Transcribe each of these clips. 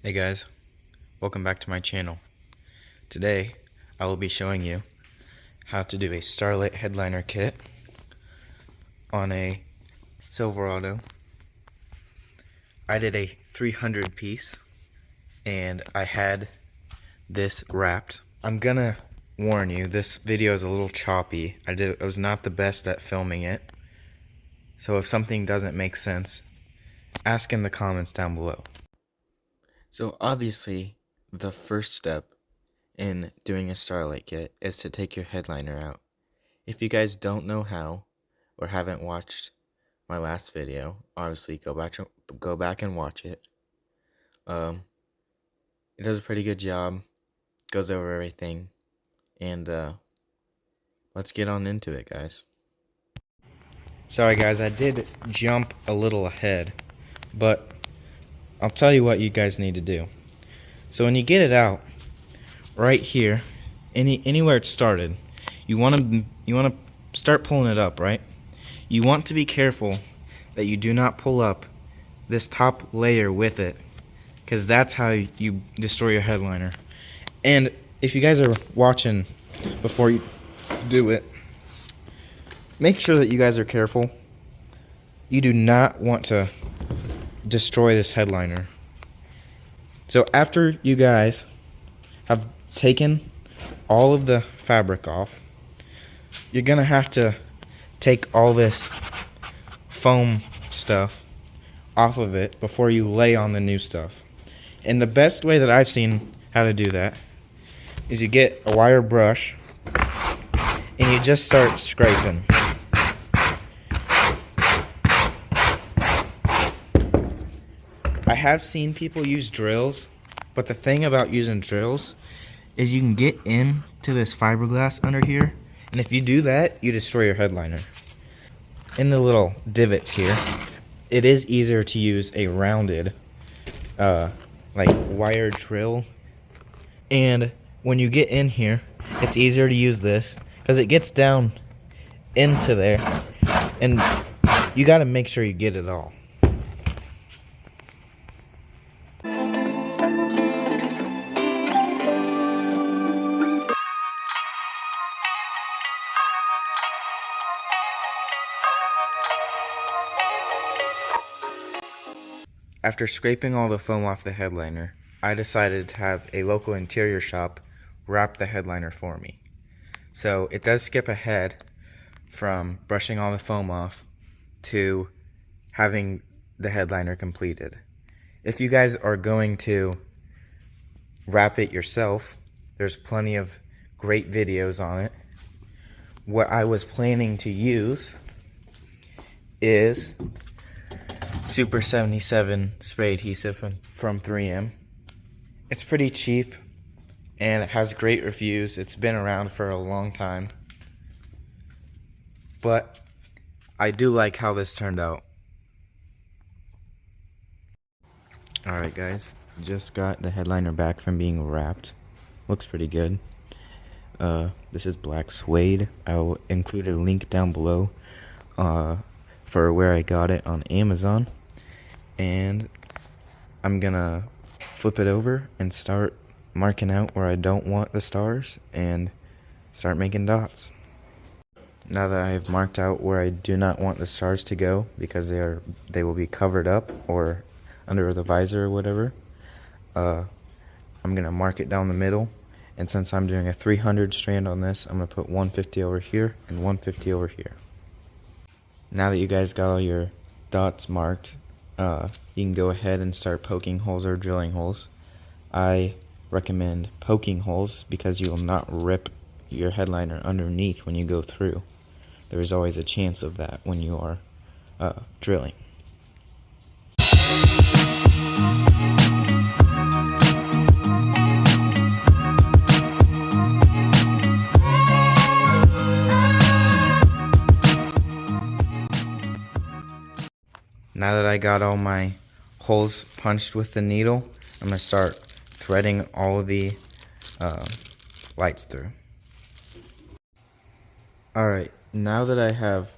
Hey guys, welcome back to my channel. Today I will be showing you how to do a Starlight headliner kit on a Silverado. I did a 300 piece and I had this wrapped. I'm gonna warn you, this video is a little choppy. I was not the best at filming it, so if something doesn't make sense, ask in the comments down below. So obviously, the first step in doing a Starlight kit is to take your headliner out. If you guys don't know how, or haven't watched my last video, obviously go back and watch it. It does a pretty good job, goes over everything, and let's get on into it, guys. Sorry guys, I did jump a little ahead, but I'll tell you what you guys need to do. So when you get it out, right here, anywhere it started, you want to start pulling it up, right? You want to be careful that you do not pull up this top layer with it, because that's how you destroy your headliner. And if you guys are watching before you do it, make sure that you guys are careful. You do not want to destroy this headliner. So after you guys have taken all of the fabric off, you're gonna have to take all this foam stuff off of it before you lay on the new stuff. And the best way that I've seen how to do that is you get a wire brush and you just start scraping. I have seen people use drills, but the thing about using drills is you can get into this fiberglass under here, and if you do that, you destroy your headliner. In the little divots here, it is easier to use a rounded like wire drill, and when you get in here, it's easier to use this because it gets down into there, and you got to make sure you get it all. After scraping all the foam off the headliner, I decided to have a local interior shop wrap the headliner for me. So it does skip ahead from brushing all the foam off to having the headliner completed. If you guys are going to wrap it yourself, there's plenty of great videos on it. What I was planning to use is Super 77 spray adhesive from 3M. It's pretty cheap and it has great reviews. It's been around for a long time, but I do like how this turned out. Alright guys, just got the headliner back from being wrapped. Looks pretty good. This is black suede. I'll include a link down below for where I got it on Amazon. And I'm gonna flip it over and start marking out where I don't want the stars and start making dots. Now that I've marked out where I do not want the stars to go because they will be covered up or under the visor or whatever, I'm gonna mark it down the middle. And since I'm doing a 300 strand on this, I'm gonna put 150 over here and 150 over here. Now that you guys got all your dots marked, you can go ahead and start poking holes or drilling holes. I recommend poking holes because you will not rip your headliner underneath when you go through. There is always a chance of that when you are drilling. Now that I got all my holes punched with the needle, I'm going to start threading all of the lights through. Alright, now that I have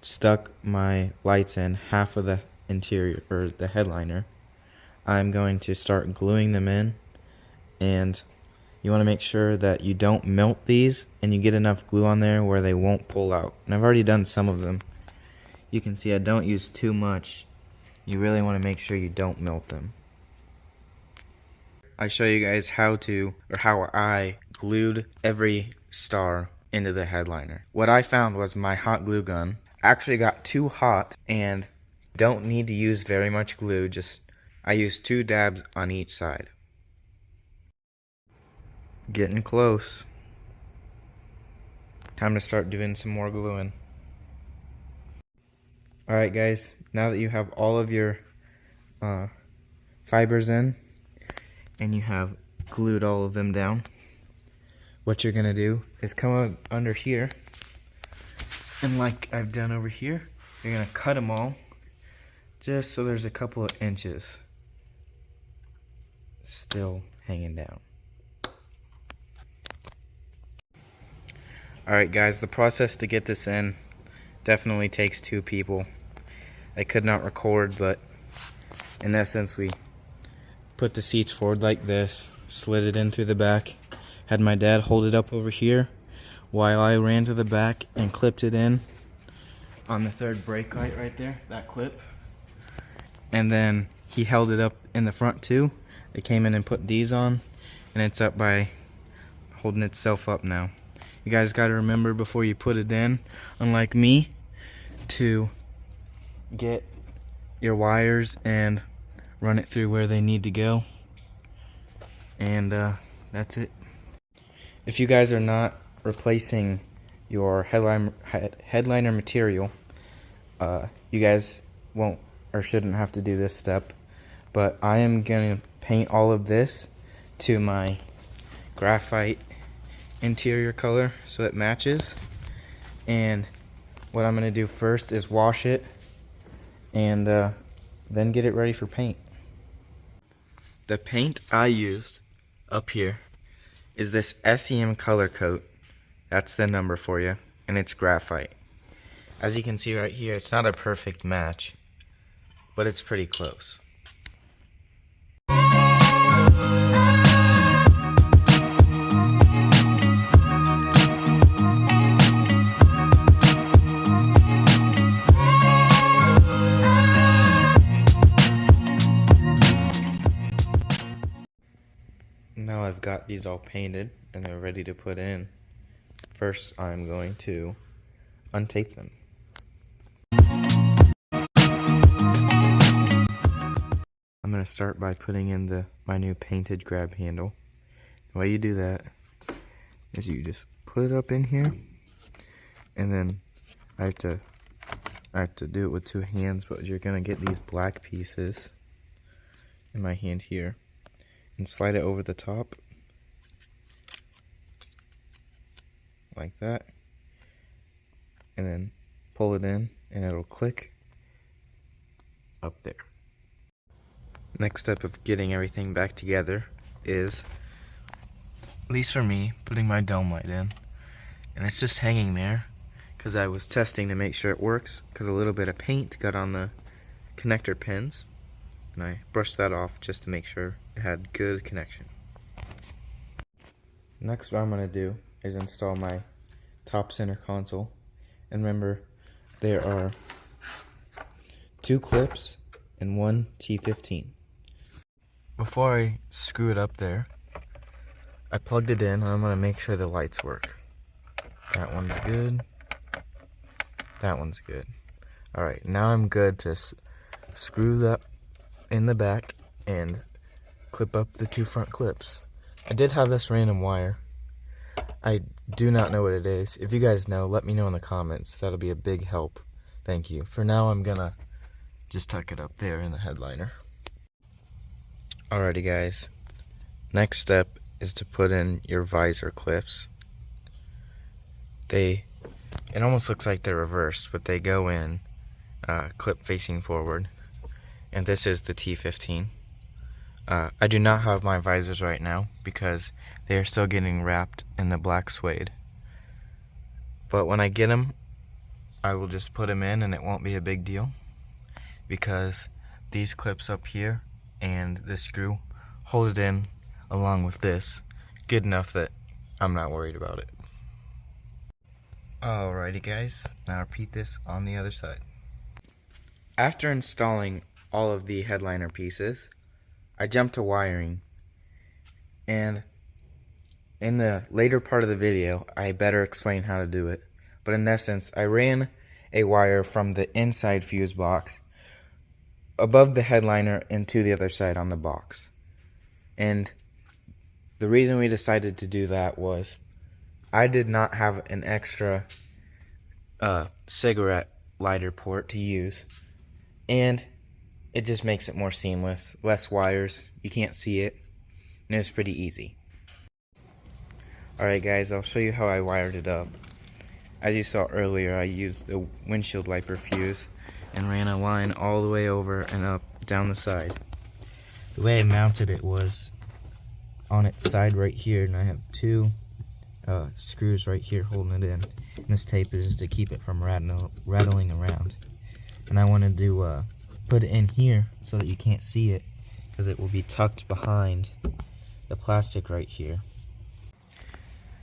stuck my lights in half of the interior, or the headliner, I'm going to start gluing them in, and you want to make sure that you don't melt these and you get enough glue on there where they won't pull out. And I've already done some of them. You can see I don't use too much. You really want to make sure you don't melt them. I show you guys how I glued every star into the headliner. What I found was my hot glue gun actually got too hot, and don't need to use very much glue. I used 2 dabs on each side. Getting close. Time to start doing some more gluing. Alright guys, now that you have all of your fibers in and you have glued all of them down, what you're gonna do is come up under here, and like I've done over here, you're gonna cut them all just so there's a couple of inches still hanging down. Alright guys, the process to get this in definitely takes 2 people. I could not record, but in essence we put the seats forward like this, slid it in through the back, had my dad hold it up over here while I ran to the back and clipped it in on the 3rd brake light right there, that clip. And then he held it up in the front too. I came in and put these on, and it's up by holding itself up now. You guys got to remember before you put it in, unlike me, to get your wires and run it through where they need to go. And that's it. If you guys are not replacing your headliner material, you guys won't or shouldn't have to do this step. But I am going to paint all of this to my graphite interior color so it matches. And what I'm going to do first is wash it and then get it ready for paint. The paint I used up here is this SEM color coat. That's the number for you, and it's graphite. As you can see right here, it's not a perfect match, but it's pretty close. Now I've got these all painted and they're ready to put in. First, I'm going to untape them. I'm going to start by putting in my new painted grab handle. The way you do that is you just put it up in here, and then I have to do it with 2 hands, but you're going to get these black pieces in my hand here and slide it over the top like that, and then pull it in and it'll click up there. Next step of getting everything back together is, at least for me, putting my dome light in, and it's just hanging there because I was testing to make sure it works, because a little bit of paint got on the connector pins, and I brushed that off just to make sure it had good connection. Next, what I'm going to do is install my top center console, and remember, there are 2 clips and 1 T15. Before I screw it up there, I plugged it in, and I'm going to make sure the lights work. That one's good. That one's good. Alright, now I'm good to screw that in the back and clip up the 2 front clips. I did have this random wire. I do not know what it is. If you guys know, let me know in the comments. That'll be a big help. Thank you. For now, I'm gonna just tuck it up there in the headliner. Alrighty guys, next step is to put in your visor clips. It almost looks like they're reversed, but they go in clip facing forward, and this is the T15. I do not have my visors right now because they are still getting wrapped in the black suede, but when I get them, I will just put them in and it won't be a big deal, because these clips up here and this screw hold it in along with this good enough that I'm not worried about it. Alrighty guys, now repeat this on the other side. After installing all of the headliner pieces, I jumped to wiring, and in the later part of the video I better explain how to do it. But in essence, I ran a wire from the inside fuse box above the headliner and to the other side on the box. And the reason we decided to do that was I did not have an extra cigarette lighter port to use, and it just makes it more seamless. Less wires, you can't see it, and it's pretty easy. Alright guys, I'll show you how I wired it up. As you saw earlier, I used the windshield wiper fuse and ran a line all the way over and up down the side. The way I mounted it was on its side right here, and I have two screws right here holding it in. And this tape is just to keep it from rattling around. And I wanted to put it in here so that you can't see it, because it will be tucked behind the plastic right here.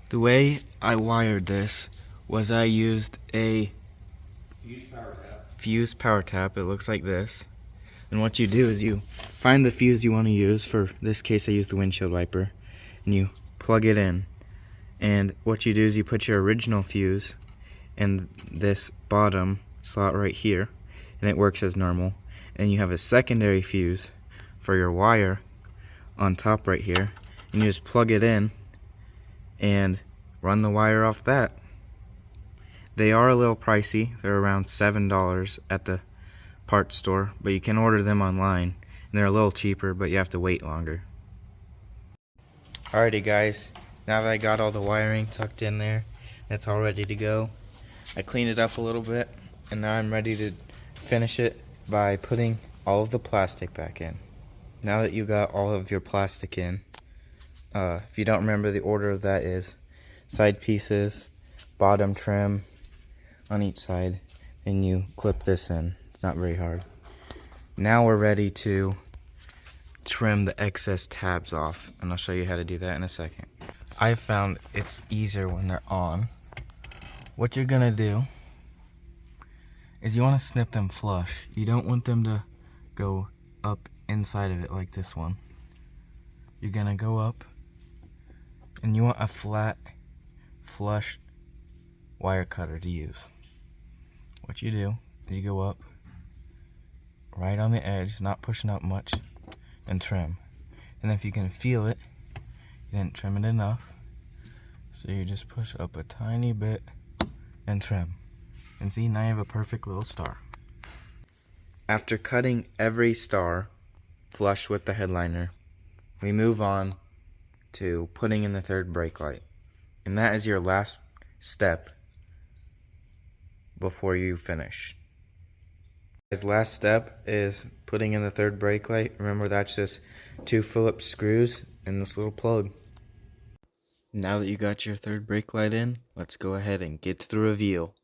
The way I wired this was I used a fuse power tap. It looks like this. And what you do is you find the fuse you want to use. For this case I used the windshield wiper, and you plug it in. And what you do is you put your original fuse in this bottom slot right here, and it works as normal. And you have a secondary fuse for your wire on top right here, and you just plug it in and run the wire off that. They are a little pricey. They're around $7 at the parts store, but you can order them online, and they're a little cheaper, but you have to wait longer. Alrighty guys, now that I got all the wiring tucked in there, it's all ready to go. I cleaned it up a little bit, and now I'm ready to finish it by putting all of the plastic back in. Now that you got all of your plastic in, if you don't remember, the order of that is side pieces, bottom trim on each side, and you clip this in. It's not very hard. Now we're ready to trim the excess tabs off, and I'll show you how to do that in a second. I found it's easier when they're on. What you're gonna do is you want to snip them flush. You don't want them to go up inside of it like this one. You're gonna go up, and you want a flat, flush wire cutter to use. What you do is you go up right on the edge, not pushing up much, and trim. And if you can feel it, you didn't trim it enough, so you just push up a tiny bit and trim. And see, now you have a perfect little star. After cutting every star flush with the headliner, we move on to putting in the third brake light. And that is your last step before you finish. His last step is putting in the third brake light. Remember, that's just 2 Phillips screws and this little plug. Now that you got your third brake light in, let's go ahead and get to the reveal.